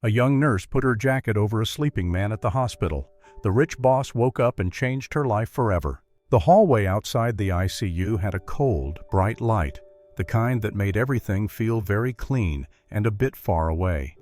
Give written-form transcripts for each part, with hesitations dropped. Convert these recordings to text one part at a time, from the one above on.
A young nurse put her jacket over a sleeping man at the hospital. The rich boss woke up and changed her life forever. The hallway outside the ICU had a cold, bright light, the kind that made everything feel very clean and a bit far away.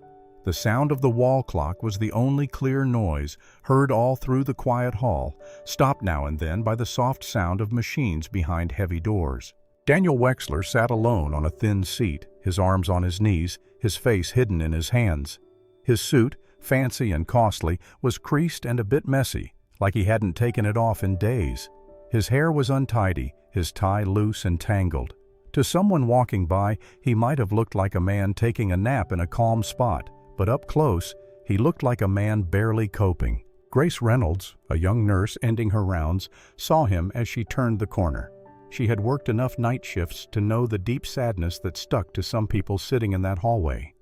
The sound of the wall clock was the only clear noise, heard all through the quiet hall, stopped now and then by the soft sound of machines behind heavy doors. Daniel Wexler sat alone on a thin seat, his arms on his knees, his face hidden in his hands. His suit, fancy and costly, was creased and a bit messy, like he hadn't taken it off in days. His hair was untidy, his tie loose and tangled. To someone walking by, he might have looked like a man taking a nap in a calm spot, but up close, he looked like a man barely coping. Grace Reynolds, a young nurse ending her rounds, saw him as she turned the corner. She had worked enough night shifts to know the deep sadness that stuck to some people sitting in that hallway.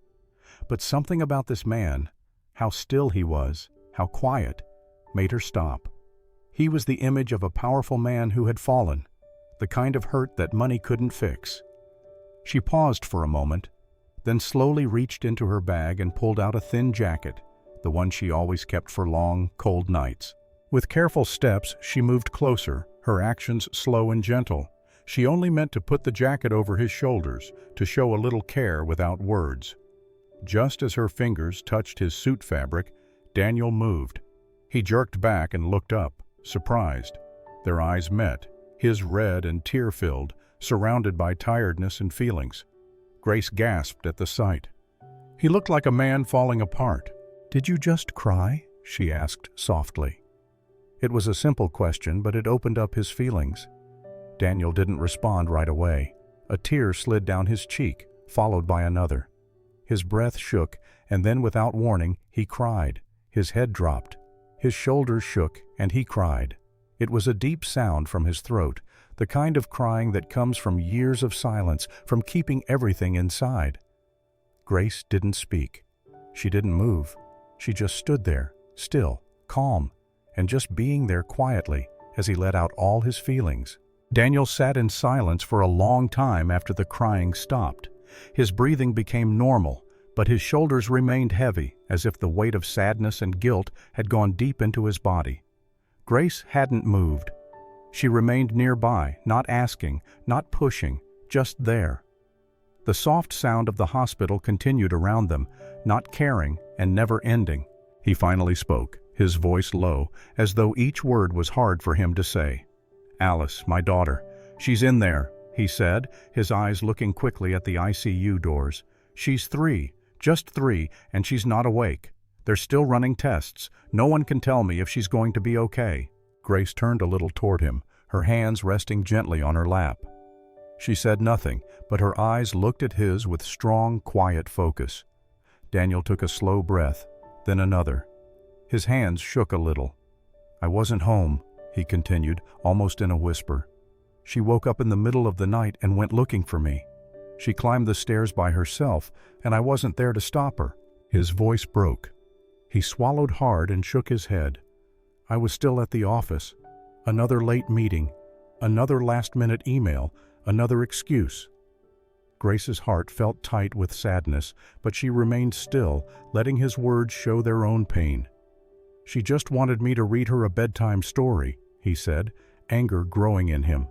But something about this man, how still he was, how quiet, made her stop. He was the image of a powerful man who had fallen, the kind of hurt that money couldn't fix. She paused for a moment, then slowly reached into her bag and pulled out a thin jacket, the one she always kept for long, cold nights. With careful steps, she moved closer, her actions slow and gentle. She only meant to put the jacket over his shoulders, to show a little care without words. Just as her fingers touched his suit fabric, Daniel moved. He jerked back and looked up, surprised. Their eyes met, his red and tear-filled, surrounded by tiredness and feelings. Grace gasped at the sight. He looked like a man falling apart. "Did you just cry?" she asked softly. It was a simple question, but it opened up his feelings. Daniel didn't respond right away. A tear slid down his cheek, followed by another. His breath shook, and then without warning, he cried. His head dropped. His shoulders shook, and he cried. It was a deep sound from his throat, the kind of crying that comes from years of silence, from keeping everything inside. Grace didn't speak. She didn't move. She just stood there, still, calm, and just being there quietly as he let out all his feelings. Daniel sat in silence for a long time after the crying stopped. His breathing became normal, but his shoulders remained heavy, as if the weight of sadness and guilt had gone deep into his body. Grace hadn't moved. She remained nearby, not asking, not pushing, just there. The soft sound of the hospital continued around them, not caring and never ending. He finally spoke, his voice low, as though each word was hard for him to say. "Alice, my daughter. She's in there," he said, his eyes looking quickly at the ICU doors. "She's 3, just 3, and she's not awake. They're still running tests. No one can tell me if she's going to be okay." Grace turned a little toward him, her hands resting gently on her lap. She said nothing, but her eyes looked at his with strong, quiet focus. Daniel took a slow breath, then another. His hands shook a little. "I wasn't home," he continued, almost in a whisper. "She woke up in the middle of the night and went looking for me. She climbed the stairs by herself, and I wasn't there to stop her." His voice broke. He swallowed hard and shook his head. "I was still at the office. Another late meeting, another last-minute email, another excuse." Grace's heart felt tight with sadness, but she remained still, letting his words show their own pain. "She just wanted me to read her a bedtime story," he said, anger growing in him.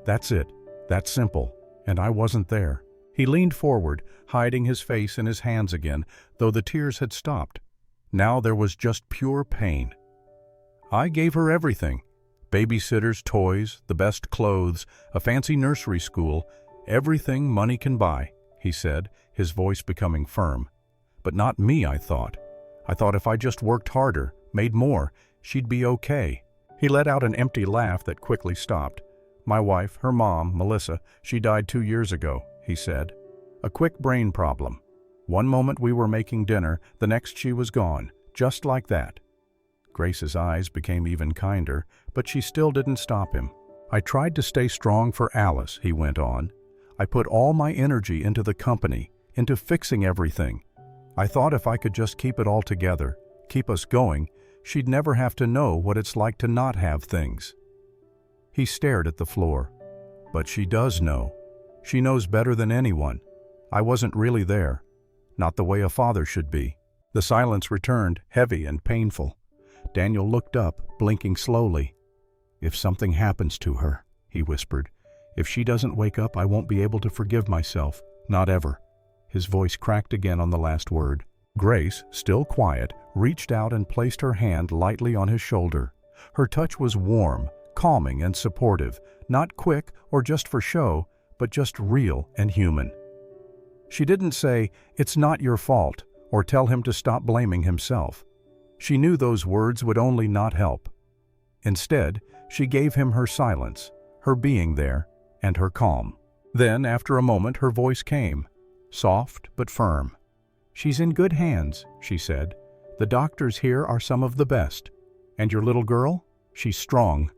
"That's it. That's simple. And I wasn't there." He leaned forward, hiding his face in his hands again, though the tears had stopped. Now there was just pure pain. "I gave her everything. Babysitters, toys, the best clothes, a fancy nursery school, everything money can buy," he said, his voice becoming firm. "But not me, I thought. I thought if I just worked harder, made more, she'd be okay." He let out an empty laugh that quickly stopped. "My wife, her mom, Melissa, she died 2 years ago," he said. "A quick brain problem. One moment we were making dinner, the next she was gone, just like that." Grace's eyes became even kinder, but she still didn't stop him. "I tried to stay strong for Alice," he went on. "I put all my energy into the company, into fixing everything. I thought if I could just keep it all together, keep us going, she'd never have to know what it's like to not have things." He stared at the floor. "But she does know. She knows better than anyone. I wasn't really there. Not the way a father should be." The silence returned, heavy and painful. Daniel looked up, blinking slowly. "If something happens to her," he whispered, "if she doesn't wake up, I won't be able to forgive myself. Not ever." His voice cracked again on the last word. Grace, still quiet, reached out and placed her hand lightly on his shoulder. Her touch was warm, calming and supportive, not quick or just for show, but just real and human. She didn't say, "It's not your fault," or tell him to stop blaming himself. She knew those words would only not help. Instead, she gave him her silence, her being there, and her calm. Then, after a moment, her voice came, soft but firm. "She's in good hands," she said. "The doctors here are some of the best. And your little girl? She's strong."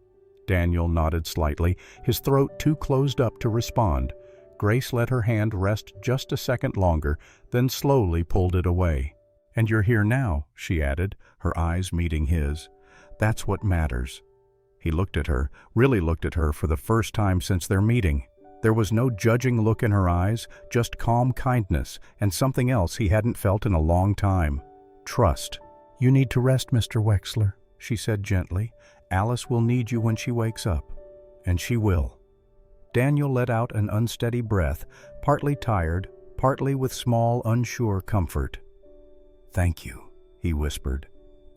Daniel nodded slightly, his throat too closed up to respond. Grace let her hand rest just a second longer, then slowly pulled it away. "And you're here now," she added, her eyes meeting his. "That's what matters." He looked at her, really looked at her for the first time since their meeting. There was no judging look in her eyes, just calm kindness and something else he hadn't felt in a long time. Trust. "You need to rest, Mr. Wexler," she said gently. "Alice will need you when she wakes up." And she will. Daniel let out an unsteady breath, partly tired, partly with small, unsure comfort. "Thank you," he whispered.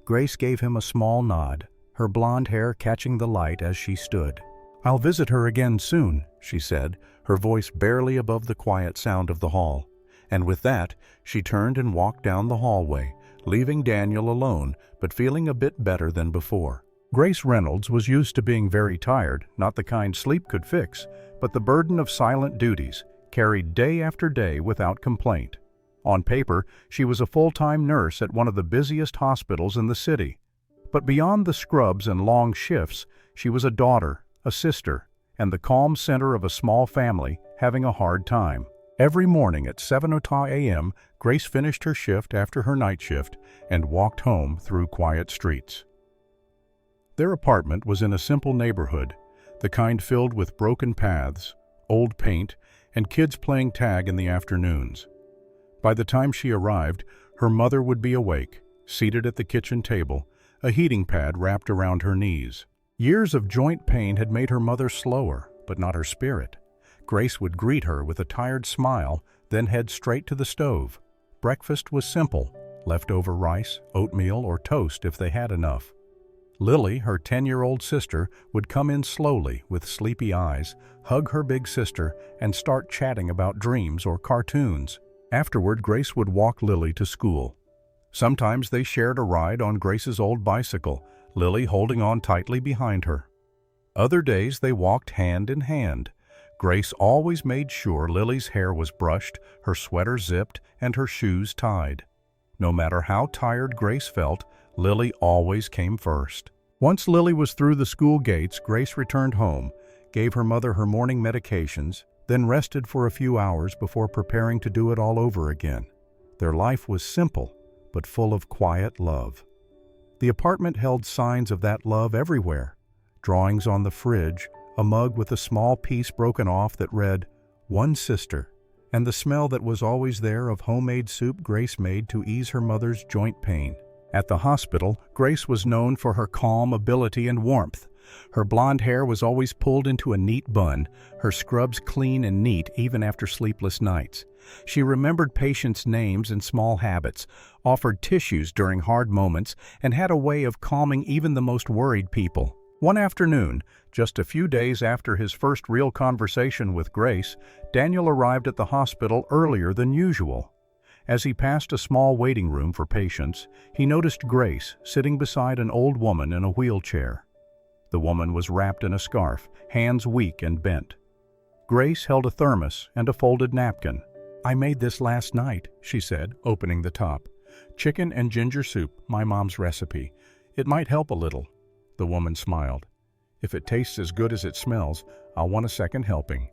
Grace gave him a small nod, her blonde hair catching the light as she stood. "I'll visit her again soon," she said, her voice barely above the quiet sound of the hall. And with that, she turned and walked down the hallway, leaving Daniel alone, but feeling a bit better than before. Grace Reynolds was used to being very tired, not the kind sleep could fix, but the burden of silent duties, carried day after day without complaint. On paper, she was a full-time nurse at one of the busiest hospitals in the city. But beyond the scrubs and long shifts, she was a daughter, a sister, and the calm center of a small family having a hard time. Every morning at 7:00 a.m., Grace finished her shift after her night shift and walked home through quiet streets. Their apartment was in a simple neighborhood, the kind filled with broken paths, old paint, and kids playing tag in the afternoons. By the time she arrived, her mother would be awake, seated at the kitchen table, a heating pad wrapped around her knees. Years of joint pain had made her mother slower, but not her spirit. Grace would greet her with a tired smile, then head straight to the stove. Breakfast was simple, leftover rice, oatmeal, or toast if they had enough. Lily, her 10-year-old sister, would come in slowly with sleepy eyes, hug her big sister, and start chatting about dreams or cartoons. Afterward, Grace would walk Lily to school. Sometimes they shared a ride on Grace's old bicycle, Lily holding on tightly behind her. Other days they walked hand in hand. Grace always made sure Lily's hair was brushed, her sweater zipped, and her shoes tied. No matter how tired Grace felt, Lily always came first. Once Lily was through the school gates, Grace returned home, gave her mother her morning medications, then rested for a few hours before preparing to do it all over again. Their life was simple, but full of quiet love. The apartment held signs of that love everywhere. Drawings on the fridge, a mug with a small piece broken off that read, "One Sister," and the smell that was always there of homemade soup Grace made to ease her mother's joint pain. At the hospital, Grace was known for her calm ability and warmth. Her blonde hair was always pulled into a neat bun, her scrubs clean and neat even after sleepless nights. She remembered patients' names and small habits, offered tissues during hard moments, and had a way of calming even the most worried people. One afternoon, just a few days after his first real conversation with Grace, Daniel arrived at the hospital earlier than usual. As he passed a small waiting room for patients, he noticed Grace sitting beside an old woman in a wheelchair. The woman was wrapped in a scarf, hands weak and bent. Grace held a thermos and a folded napkin. "I made this last night," she said, opening the top. "Chicken and ginger soup, my mom's recipe. It might help a little." The woman smiled. "If it tastes as good as it smells, I'll want a second helping."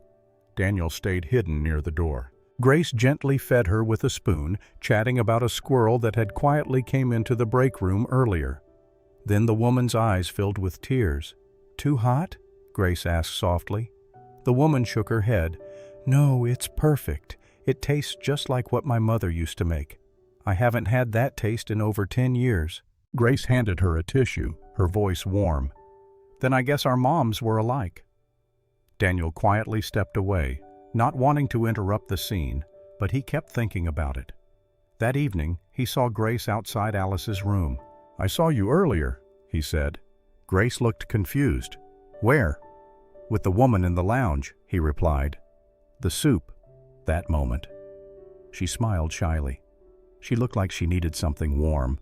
Daniel stayed hidden near the door. Grace gently fed her with a spoon, chatting about a squirrel that had quietly came into the break room earlier. Then the woman's eyes filled with tears. "Too hot?" Grace asked softly. The woman shook her head. "No, it's perfect. It tastes just like what my mother used to make." I haven't had that taste in over 10 years. Grace handed her a tissue, her voice warm. Then I guess our moms were alike. Daniel quietly stepped away, not wanting to interrupt the scene, but he kept thinking about it. That evening, he saw Grace outside Alice's room. I saw you earlier, he said. Grace looked confused. Where? With the woman in the lounge, he replied. The soup. That moment. She smiled shyly. She looked like she needed something warm.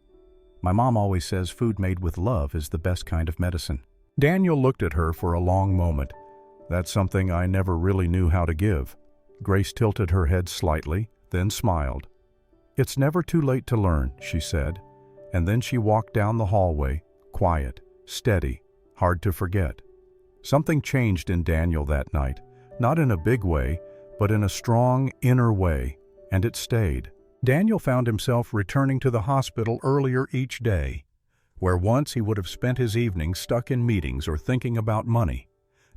My mom always says food made with love is the best kind of medicine. Daniel looked at her for a long moment. That's something I never really knew how to give. Grace tilted her head slightly, then smiled. It's never too late to learn, she said, and then she walked down the hallway, quiet, steady, hard to forget. Something changed in Daniel that night, not in a big way, but in a strong inner way, and it stayed. Daniel found himself returning to the hospital earlier each day, where once he would have spent his evenings stuck in meetings or thinking about money.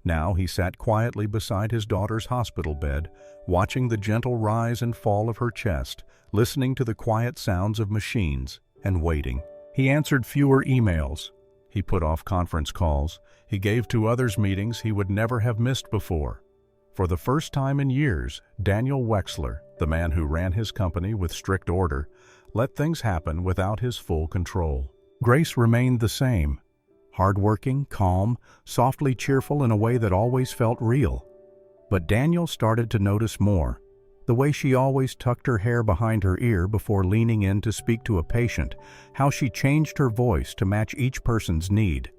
Now he sat quietly beside his daughter's hospital bed, watching the gentle rise and fall of her chest, listening to the quiet sounds of machines, and waiting. He answered fewer emails. He put off conference calls. He gave to others meetings he would never have missed before. For the first time in years, Daniel Wexler, the man who ran his company with strict order, let things happen without his full control. Grace remained the same. Hardworking, calm, softly cheerful in a way that always felt real. But Daniel started to notice more. The way she always tucked her hair behind her ear before leaning in to speak to a patient, how she changed her voice to match each person's need.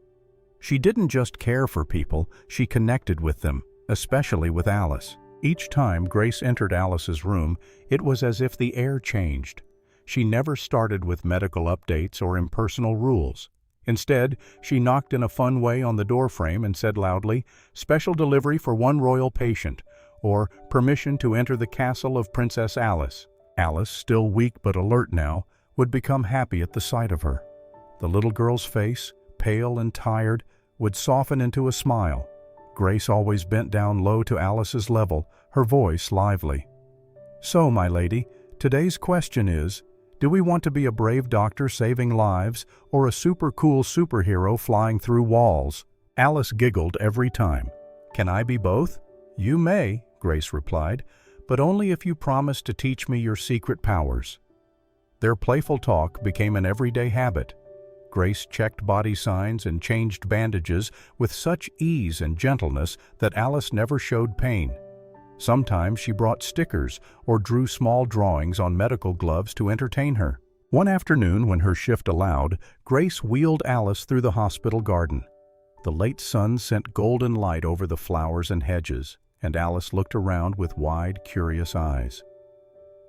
She didn't just care for people, she connected with them, especially with Alice. Each time Grace entered Alice's room, it was as if the air changed. She never started with medical updates or impersonal rules. Instead, she knocked in a fun way on the doorframe and said loudly, "Special delivery for one royal patient," or "Permission to enter the castle of Princess Alice." Alice, still weak but alert now, would become happy at the sight of her. The little girl's face, pale and tired, would soften into a smile. Grace always bent down low to Alice's level, her voice lively. "So, my lady, today's question is, do we want to be a brave doctor saving lives or a super cool superhero flying through walls?" Alice giggled every time. "Can I be both?" "You may," Grace replied, "but only if you promise to teach me your secret powers." Their playful talk became an everyday habit. Grace checked body signs and changed bandages with such ease and gentleness that Alice never showed pain. Sometimes she brought stickers or drew small drawings on medical gloves to entertain her. One afternoon, when her shift allowed, Grace wheeled Alice through the hospital garden. The late sun sent golden light over the flowers and hedges, and Alice looked around with wide, curious eyes.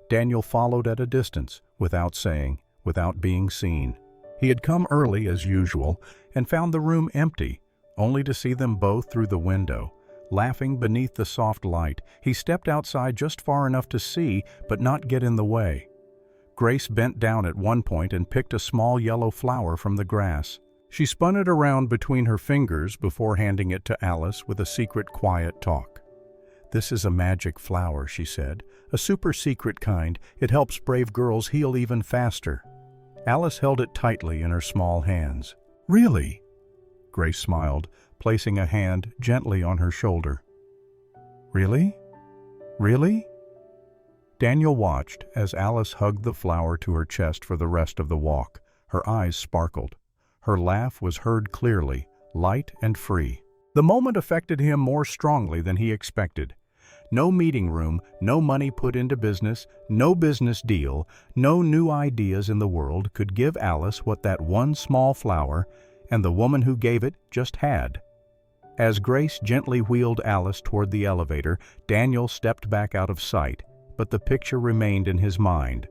Daniel followed at a distance, without saying, without being seen. He had come early as usual and found the room empty, only to see them both through the window. Laughing beneath the soft light, he stepped outside just far enough to see, but not get in the way. Grace bent down at one point and picked a small yellow flower from the grass. She spun it around between her fingers before handing it to Alice with a secret, quiet talk. "This is a magic flower," she said. "A super secret kind. It helps brave girls heal even faster." Alice held it tightly in her small hands. "Really?" Grace smiled, placing a hand gently on her shoulder. "Really? Really?" Daniel watched as Alice hugged the flower to her chest for the rest of the walk. Her eyes sparkled. Her laugh was heard clearly, light and free. The moment affected him more strongly than he expected. No meeting room, no money put into business, no business deal, no new ideas in the world could give Alice what that one small flower, and the woman who gave it, just had. As Grace gently wheeled Alice toward the elevator, Daniel stepped back out of sight, but the picture remained in his mind.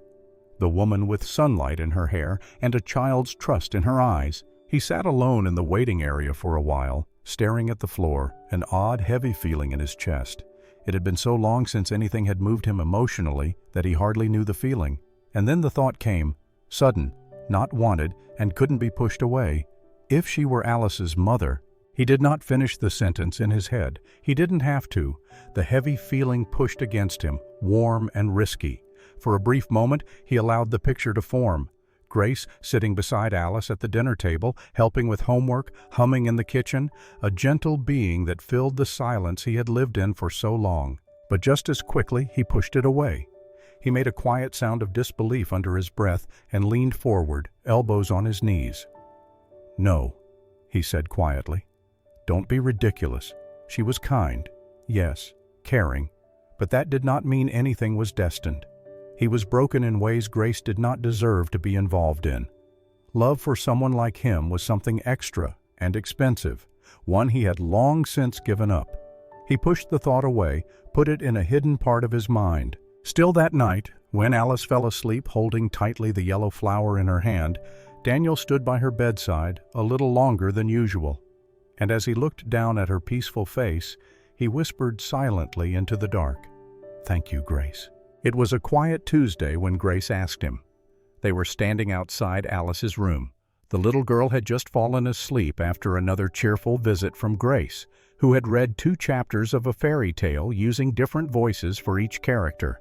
The woman with sunlight in her hair and a child's trust in her eyes. He sat alone in the waiting area for a while, staring at the floor, an odd, heavy feeling in his chest. It had been so long since anything had moved him emotionally that he hardly knew the feeling. And then the thought came, sudden, not wanted, and couldn't be pushed away. If she were Alice's mother. He did not finish the sentence in his head. He didn't have to. The heavy feeling pushed against him, warm and risky. For a brief moment, he allowed the picture to form. Grace sitting beside Alice at the dinner table, helping with homework, humming in the kitchen, a gentle being that filled the silence he had lived in for so long. But just as quickly, he pushed it away. He made a quiet sound of disbelief under his breath and leaned forward, elbows on his knees. "No," he said quietly. "Don't be ridiculous. She was kind, yes, caring, but that did not mean anything was destined. He was broken in ways Grace did not deserve to be involved in. Love for someone like him was something extra and expensive, one he had long since given up. He pushed the thought away, put it in a hidden part of his mind. Still that night, when Alice fell asleep holding tightly the yellow flower in her hand, Daniel stood by her bedside a little longer than usual. And as he looked down at her peaceful face, he whispered silently into the dark, "Thank you, Grace." It was a quiet Tuesday when Grace asked him. They were standing outside Alice's room. The little girl had just fallen asleep after another cheerful visit from Grace, who had read 2 chapters of a fairy tale using different voices for each character.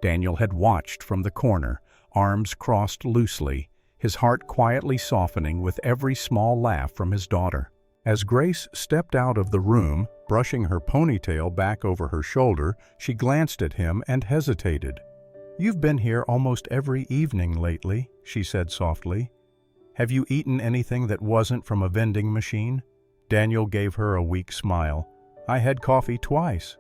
Daniel had watched from the corner, arms crossed loosely, his heart quietly softening with every small laugh from his daughter. As Grace stepped out of the room, brushing her ponytail back over her shoulder, she glanced at him and hesitated. "You've been here almost every evening lately," she said softly. "Have you eaten anything that wasn't from a vending machine?" Daniel gave her a weak smile. "I had coffee twice."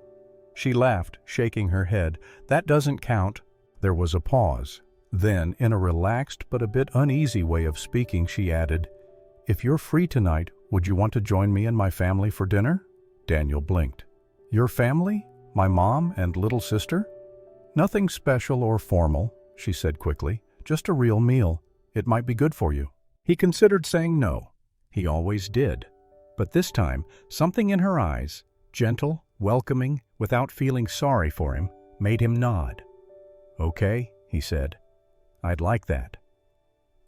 She laughed, shaking her head. "That doesn't count." There was a pause. Then, in a relaxed but a bit uneasy way of speaking, she added, "If you're free tonight, would you want to join me and my family for dinner?" Daniel blinked. "Your family? My mom and little sister?" "Nothing special or formal," she said quickly. "Just a real meal. It might be good for you." He considered saying no. He always did. But this time, something in her eyes, gentle, welcoming, without feeling sorry for him, made him nod. "Okay," he said. "I'd like that."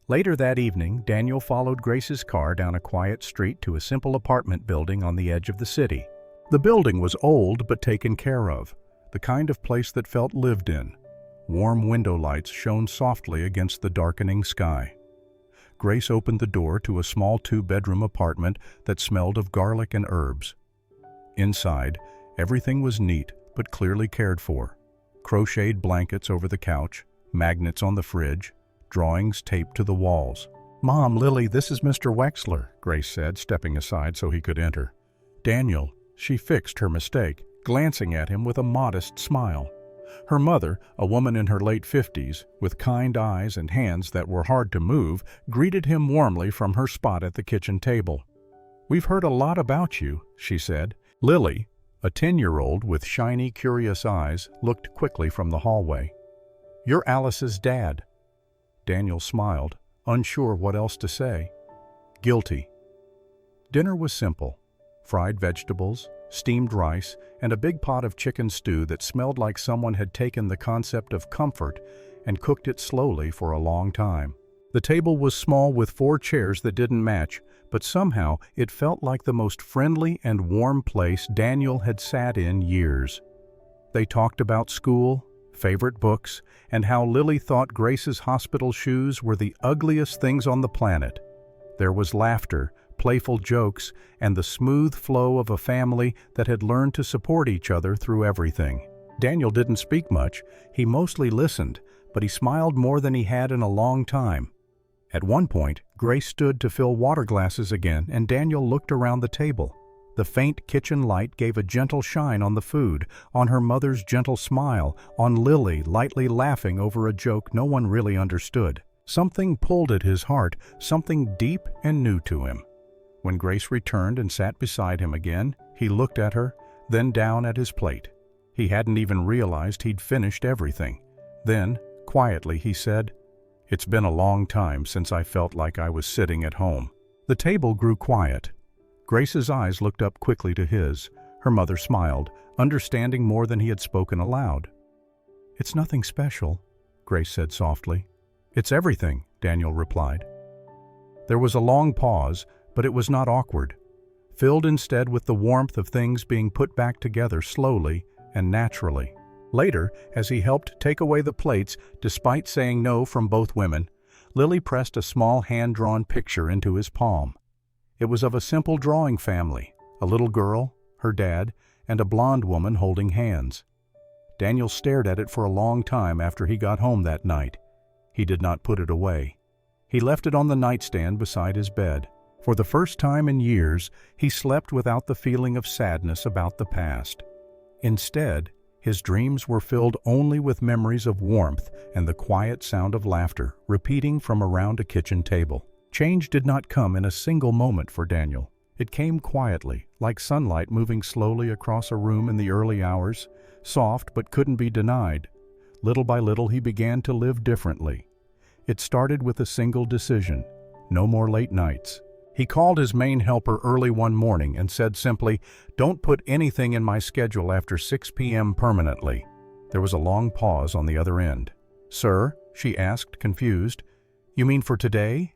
Later that evening, Daniel followed Grace's car down a quiet street to a simple apartment building on the edge of the city. The building was old but taken care of, the kind of place that felt lived in. Warm window lights shone softly against the darkening sky. Grace opened the door to a small 2-bedroom apartment that smelled of garlic and herbs. Inside, everything was neat but clearly cared for. Crocheted blankets over the couch, magnets on the fridge, drawings taped to the walls. "Mom, Lily, this is Mr. Wexler," Grace said, stepping aside so he could enter. "Daniel," she fixed her mistake, glancing at him with a modest smile. Her mother, a woman in her late 50s, with kind eyes and hands that were hard to move, greeted him warmly from her spot at the kitchen table. "We've heard a lot about you," she said. Lily, a 10-year-old with shiny, curious eyes, looked quickly from the hallway. "You're Alice's dad." Daniel smiled, unsure what else to say. "Guilty." Dinner was simple. Fried vegetables, steamed rice, and a big pot of chicken stew that smelled like someone had taken the concept of comfort and cooked it slowly for a long time. The table was small with 4 chairs that didn't match, but somehow it felt like the most friendly and warm place Daniel had sat in years. They talked about school, favorite books, and how Lily thought Grace's hospital shoes were the ugliest things on the planet. There was laughter, playful jokes, and the smooth flow of a family that had learned to support each other through everything. Daniel didn't speak much. He mostly listened, but he smiled more than he had in a long time. At one point, Grace stood to fill water glasses again, and Daniel looked around the table. The faint kitchen light gave a gentle shine on the food, on her mother's gentle smile, on Lily lightly laughing over a joke no one really understood. Something pulled at his heart, something deep and new to him. When Grace returned and sat beside him again, he looked at her, then down at his plate. He hadn't even realized he'd finished everything. Then, quietly, he said, "It's been a long time since I felt like I was sitting at home." The table grew quiet. Grace's eyes looked up quickly to his. Her mother smiled, understanding more than he had spoken aloud. "It's nothing special," Grace said softly. "It's everything," Daniel replied. There was a long pause, but it was not awkward, filled instead with the warmth of things being put back together slowly and naturally. Later, as he helped take away the plates, despite saying no from both women, Lily pressed a small hand-drawn picture into his palm. It was of a simple drawing family, a little girl, her dad, and a blonde woman holding hands. Daniel stared at it for a long time after he got home that night. He did not put it away. He left it on the nightstand beside his bed. For the first time in years, he slept without the feeling of sadness about the past. Instead, his dreams were filled only with memories of warmth and the quiet sound of laughter repeating from around a kitchen table. Change did not come in a single moment for Daniel. It came quietly, like sunlight moving slowly across a room in the early hours, soft but couldn't be denied. Little by little he began to live differently. It started with a single decision: no more late nights. He called his main helper early one morning and said simply, "Don't put anything in my schedule after 6 p.m. permanently." There was a long pause on the other end. "Sir?" she asked, confused. "You mean for today?"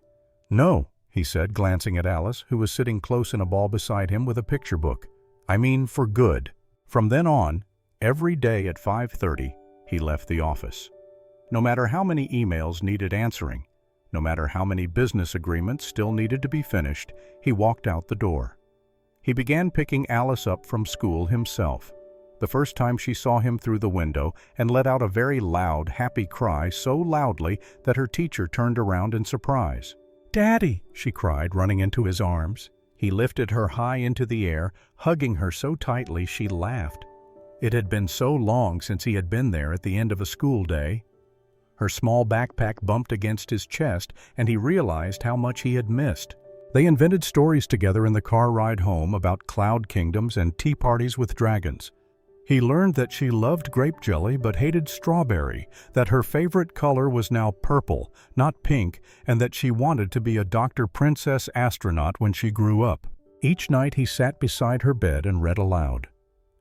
"No," he said, glancing at Alice, who was sitting close in a ball beside him with a picture book. "I mean for good." From then on, every day at 5:30, he left the office. No matter how many emails needed answering, no matter how many business agreements still needed to be finished, he walked out the door. He began picking Alice up from school himself. The first time she saw him through the window and let out a very loud, happy cry so loudly that her teacher turned around in surprise. "Daddy!" she cried, running into his arms. He lifted her high into the air, hugging her so tightly she laughed. It had been so long since he had been there at the end of a school day. Her small backpack bumped against his chest, and he realized how much he had missed. They invented stories together in the car ride home about cloud kingdoms and tea parties with dragons. He learned that she loved grape jelly but hated strawberry, that her favorite color was now purple, not pink, and that she wanted to be a Dr. Princess astronaut when she grew up. Each night he sat beside her bed and read aloud.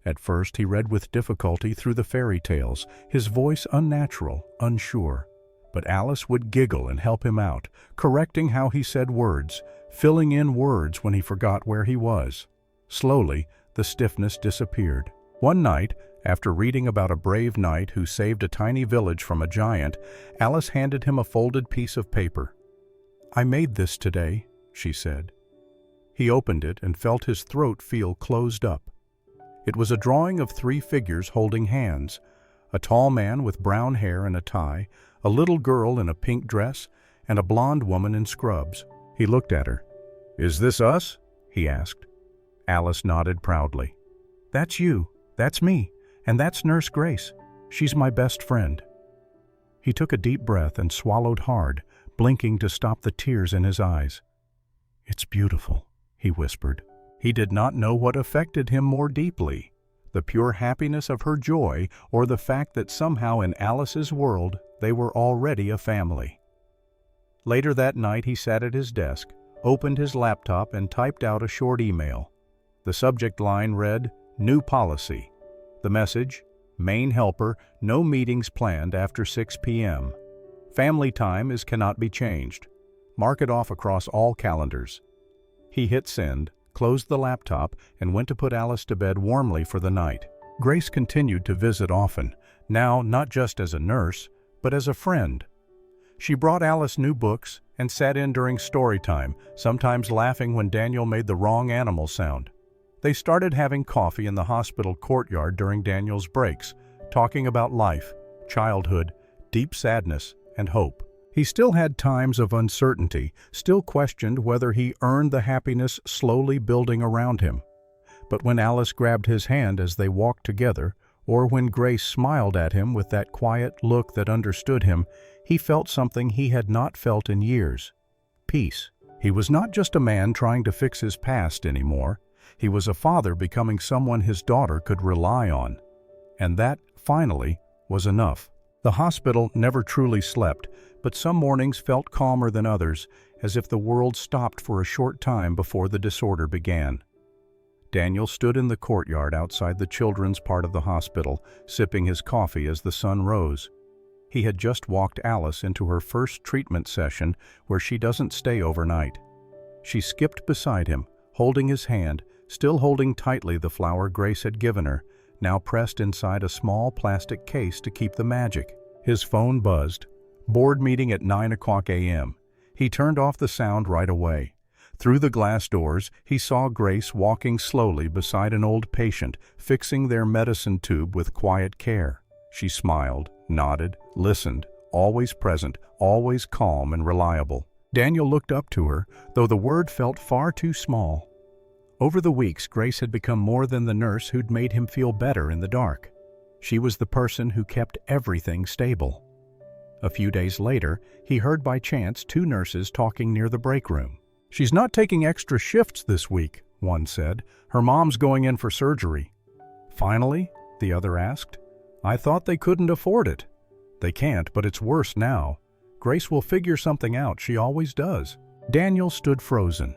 At first he read with difficulty through the fairy tales, his voice unnatural, unsure. But Alice would giggle and help him out, correcting how he said words, filling in words when he forgot where he was. Slowly, the stiffness disappeared. One night, after reading about a brave knight who saved a tiny village from a giant, Alice handed him a folded piece of paper. "I made this today," she said. He opened it and felt his throat feel closed up. It was a drawing of 3 figures holding hands: a tall man with brown hair and a tie, a little girl in a pink dress, and a blonde woman in scrubs. He looked at her. "Is this us?" he asked. Alice nodded proudly. "That's you, that's me, and that's Nurse Grace. She's my best friend." He took a deep breath and swallowed hard, blinking to stop the tears in his eyes. "It's beautiful," he whispered. He did not know what affected him more deeply, the pure happiness of her joy or the fact that somehow in Alice's world they were already a family. Later that night he sat at his desk, opened his laptop and typed out a short email. The subject line read, "New policy." The message, "Main helper, no meetings planned after 6 p.m. Family time cannot be changed. Mark it off across all calendars." He hit send, closed the laptop, and went to put Alice to bed warmly for the night. Grace continued to visit often, now not just as a nurse, but as a friend. She brought Alice new books and sat in during story time, sometimes laughing when Daniel made the wrong animal sound. They started having coffee in the hospital courtyard during Daniel's breaks, talking about life, childhood, deep sadness, and hope. He still had times of uncertainty, still questioned whether he earned the happiness slowly building around him. But when Alice grabbed his hand as they walked together, or when Grace smiled at him with that quiet look that understood him, he felt something he had not felt in years: peace. He was not just a man trying to fix his past anymore. He was a father becoming someone his daughter could rely on. And that, finally, was enough. The hospital never truly slept, but some mornings felt calmer than others, as if the world stopped for a short time before the disorder began. Daniel stood in the courtyard outside the children's part of the hospital, sipping his coffee as the sun rose. He had just walked Alice into her first treatment session, where she doesn't stay overnight. She skipped beside him, holding his hand, still holding tightly the flower Grace had given her, now pressed inside a small plastic case to keep the magic. His phone buzzed. Board meeting at 9 a.m. He turned off the sound right away. Through the glass doors, he saw Grace walking slowly beside an old patient, fixing their medicine tube with quiet care. She smiled, nodded, listened, always present, always calm and reliable. Daniel looked up to her, though the word felt far too small. Over the weeks, Grace had become more than the nurse who'd made him feel better in the dark. She was the person who kept everything stable. A few days later, he heard by chance two nurses talking near the break room. "She's not taking extra shifts this week," one said. "Her mom's going in for surgery." "Finally?" the other asked. "I thought they couldn't afford it." "They can't, but it's worse now. Grace will figure something out, she always does." Daniel stood frozen.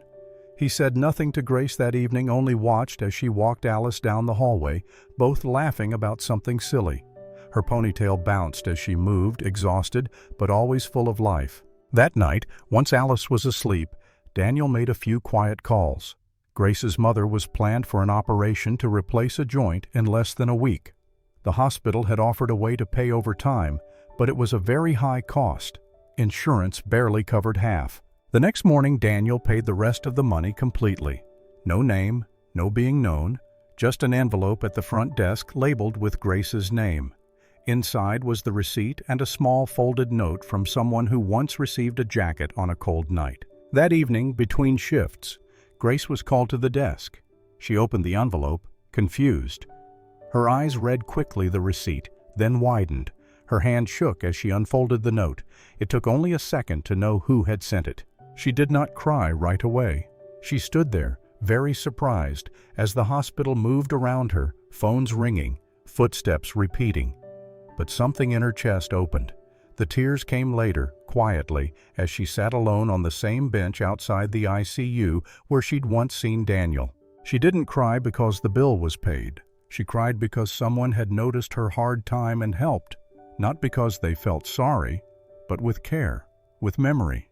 He said nothing to Grace that evening, only watched as she walked Alice down the hallway, both laughing about something silly. Her ponytail bounced as she moved, exhausted, but always full of life. That night, once Alice was asleep, Daniel made a few quiet calls. Grace's mother was planned for an operation to replace a joint in less than a week. The hospital had offered a way to pay over time, but it was a very high cost. Insurance barely covered half. The next morning, Daniel paid the rest of the money completely. No name, no being known, just an envelope at the front desk labeled with Grace's name. Inside was the receipt and a small folded note from someone who once received a jacket on a cold night. That evening, between shifts, Grace was called to the desk. She opened the envelope, confused. Her eyes read quickly the receipt, then widened. Her hand shook as she unfolded the note. It took only a second to know who had sent it. She did not cry right away. She stood there, very surprised, as the hospital moved around her, phones ringing, footsteps repeating. But something in her chest opened. The tears came later, quietly, as she sat alone on the same bench outside the ICU where she'd once seen Daniel. She didn't cry because the bill was paid. She cried because someone had noticed her hard time and helped, not because they felt sorry, but with care, with memory.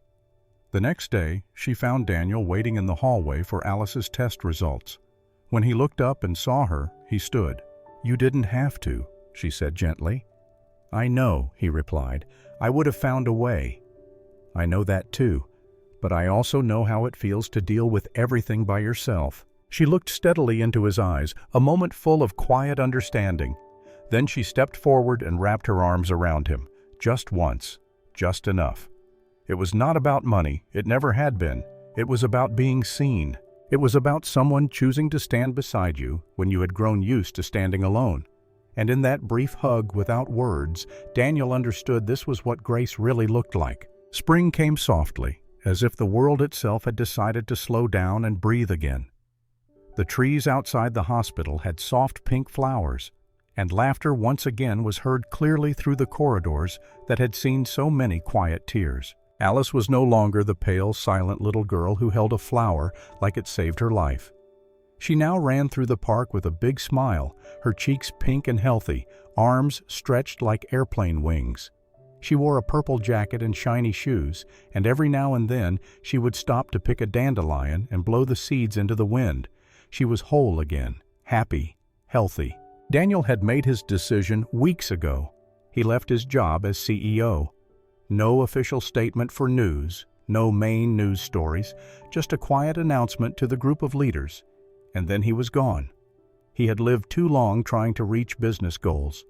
The next day, she found Daniel waiting in the hallway for Alice's test results. When he looked up and saw her, he stood. "You didn't have to," she said gently. "I know," he replied. "I would have found a way." "I know that too, but I also know how it feels to deal with everything by yourself." She looked steadily into his eyes, a moment full of quiet understanding. Then she stepped forward and wrapped her arms around him. Just once, just enough. It was not about money, it never had been. It was about being seen. It was about someone choosing to stand beside you when you had grown used to standing alone. And in that brief hug without words, Daniel understood this was what Grace really looked like. Spring came softly, as if the world itself had decided to slow down and breathe again. The trees outside the hospital had soft pink flowers, and laughter once again was heard clearly through the corridors that had seen so many quiet tears. Alice was no longer the pale, silent little girl who held a flower like it saved her life. She now ran through the park with a big smile, her cheeks pink and healthy, arms stretched like airplane wings. She wore a purple jacket and shiny shoes, and every now and then she would stop to pick a dandelion and blow the seeds into the wind. She was whole again, happy, healthy. Daniel had made his decision weeks ago. He left his job as CEO. No official statement for news, no main news stories, just a quiet announcement to the group of leaders. And then he was gone. He had lived too long trying to reach business goals.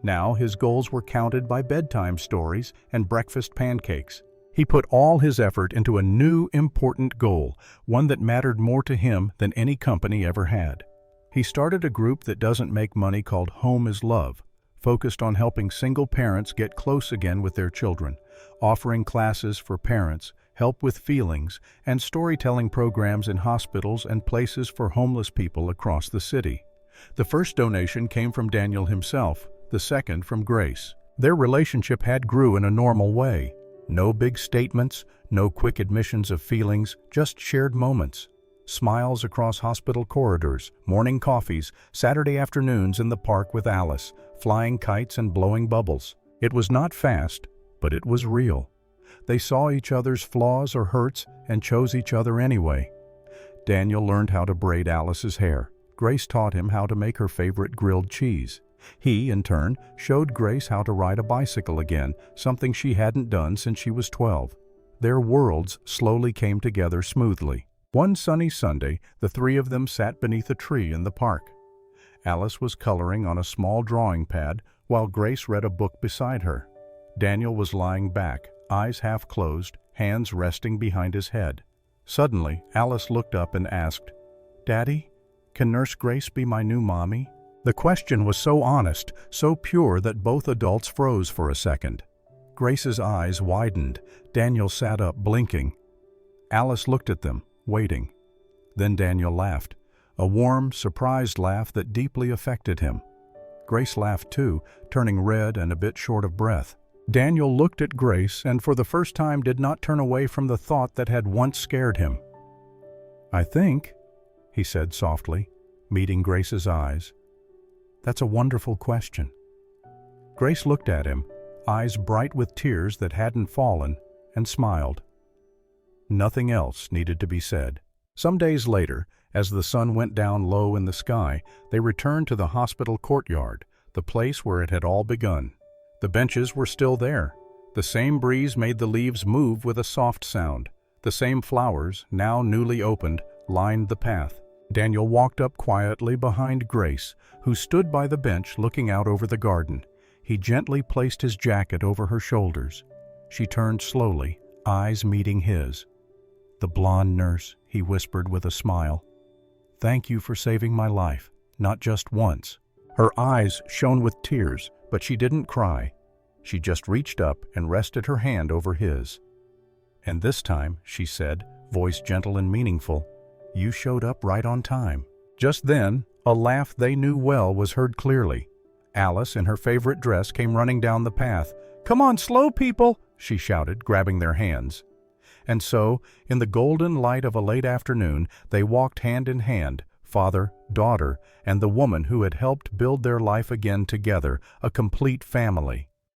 Now his goals were counted by bedtime stories and breakfast pancakes. He put all his effort into a new, important goal, one that mattered more to him than any company ever had. He started a group that doesn't make money called Home is Love, focused on helping single parents get close again with their children, offering classes for parents, help with feelings, and storytelling programs in hospitals and places for homeless people across the city. The first donation came from Daniel himself, the second from Grace. Their relationship had grew in a normal way. No big statements, no quick admissions of feelings, just shared moments. Smiles across hospital corridors, morning coffees, Saturday afternoons in the park with Alice, flying kites and blowing bubbles. It was not fast, but it was real. They saw each other's flaws or hurts and chose each other anyway. Daniel learned how to braid Alice's hair, Grace taught him how to make her favorite grilled cheese. He, in turn, showed Grace how to ride a bicycle again, something she hadn't done since she was 12. Their worlds slowly came together smoothly. One sunny Sunday, the three of them sat beneath a tree in the park. Alice was coloring on a small drawing pad while Grace read a book beside her. Daniel was lying back, eyes half closed, hands resting behind his head. Suddenly, Alice looked up and asked, "Daddy, can Nurse Grace be my new mommy?" The question was so honest, so pure that both adults froze for a second. Grace's eyes widened. Daniel sat up, blinking. Alice looked at them, waiting. Then Daniel laughed, a warm, surprised laugh that deeply affected him. Grace laughed too, turning red and a bit short of breath. Daniel looked at Grace and for the first time did not turn away from the thought that had once scared him. "I think," he said softly, meeting Grace's eyes, "that's a wonderful question." Grace looked at him, eyes bright with tears that hadn't fallen, and smiled. Nothing else needed to be said. Some days later, as the sun went down low in the sky, they returned to the hospital courtyard, the place where it had all begun. The benches were still there. The same breeze made the leaves move with a soft sound. The same flowers, now newly opened, lined the path. Daniel walked up quietly behind Grace, who stood by the bench looking out over the garden. He gently placed his jacket over her shoulders. She turned slowly, eyes meeting his. "The blonde nurse," he whispered with a smile. "Thank you for saving my life, not just once." Her eyes shone with tears, but she didn't cry. She just reached up and rested her hand over his. "And this time," she said, voice gentle and meaningful, "you showed up right on time." Just then, a laugh they knew well was heard clearly. Alice, in her favorite dress, came running down the path. "Come on, slow people!" she shouted, grabbing their hands. And so, in the golden light of a late afternoon, they walked hand in hand, father, daughter, and the woman who had helped build their life again together, a complete family.